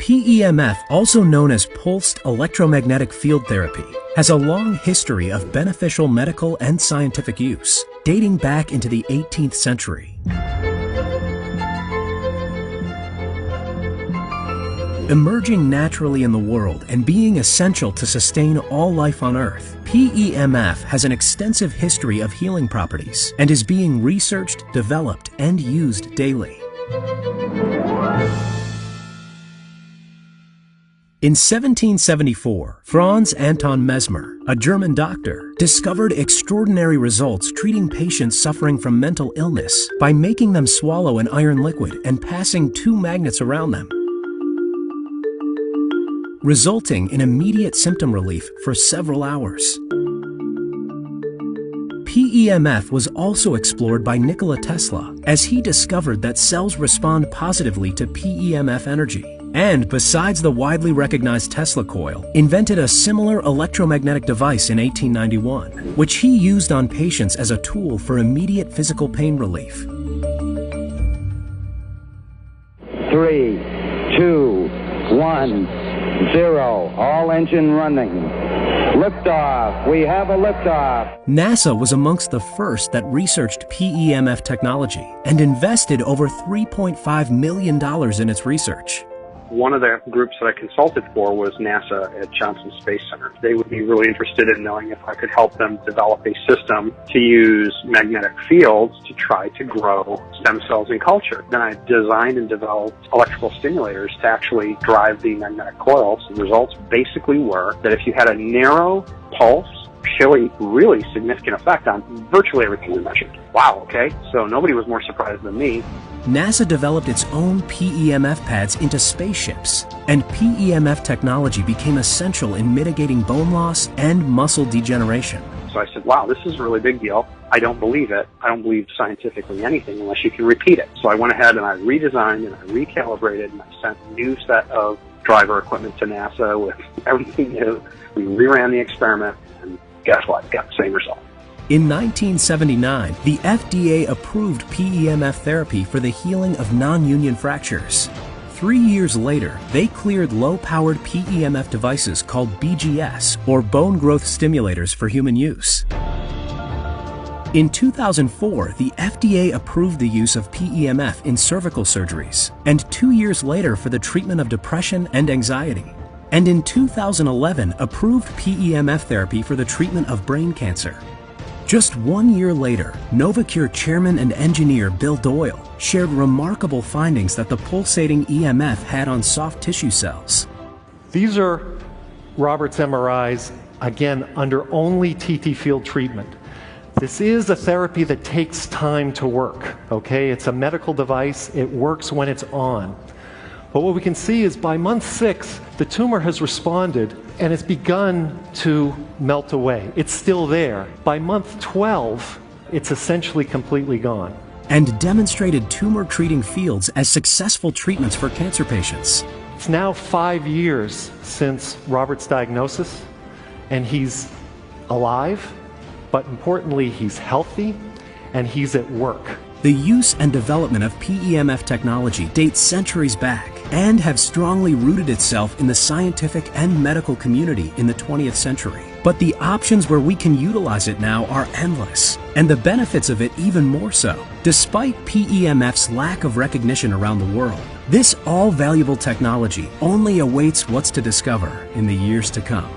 PEMF, also known as pulsed electromagnetic field therapy, has a long history of beneficial medical and scientific use, dating back into the 18th century. Emerging naturally in the world and being essential to sustain all life on Earth, PEMF has an extensive history of healing properties and is being researched, developed, and used daily. In 1774, Franz Anton Mezmer, a German doctor, discovered extraordinary results treating patients suffering from mental illness by making them swallow an iron liquid and passing two magnets around them, resulting in immediate symptom relief for several hours. PEMF was also explored by Nikola Tesla, as he discovered that cells respond positively to PEMF energy, and besides the widely recognized Tesla coil, invented a similar electromagnetic device in 1891, which he used on patients as a tool for immediate physical pain relief. 3, 2, 1, 0. All engine running. Liftoff. We have a liftoff. NASA was amongst the first that researched PEMF technology and invested over $3.5 million in its research. One of the groups that I consulted for was NASA at Johnson Space Center. They would be really interested in knowing if I could help them develop a system to use magnetic fields to try to grow stem cells in culture. Then I designed and developed electrical stimulators to actually drive the magnetic coils. The results basically were that if you had a narrow pulse, really significant effect on virtually everything we measured. Wow, okay, so nobody was more surprised than me. NASA developed its own PEMF pads into spaceships, and PEMF technology became essential in mitigating bone loss and muscle degeneration. So I said, wow, this is a really big deal. I don't believe it. I don't believe scientifically anything unless you can repeat it. So I went ahead and I redesigned and I recalibrated and I sent a new set of driver equipment to NASA with everything new. We reran the experiment, and guess what? Got the same result. In 1979, the FDA approved PEMF therapy for the healing of non-union fractures. 3 years later, they cleared low-powered PEMF devices called BGS, or bone growth stimulators, for human use. In 2004, the FDA approved the use of PEMF in cervical surgeries, and 2 years later for the treatment of depression and anxiety. And in 2011, approved PEMF therapy for the treatment of brain cancer. Just 1 year later, Novacure chairman and engineer Bill Doyle shared remarkable findings that the pulsating EMF had on soft tissue cells. These are Robert's MRIs, again, under only TT field treatment. This is a therapy that takes time to work, okay? It's a medical device. It works when it's on. But what we can see is by month 6, the tumor has responded and it's begun to melt away. It's still there. By month 12, it's essentially completely gone. And demonstrated tumor-treating fields as successful treatments for cancer patients. It's now 5 years since Robert's diagnosis, and he's alive, but importantly, he's healthy and he's at work. The use and development of PEMF technology dates centuries back and have strongly rooted itself in the scientific and medical community in the 20th century. But the options where we can utilize it now are endless, and the benefits of it even more so. Despite PEMF's lack of recognition around the world, this all-valuable technology only awaits what's to discover in the years to come.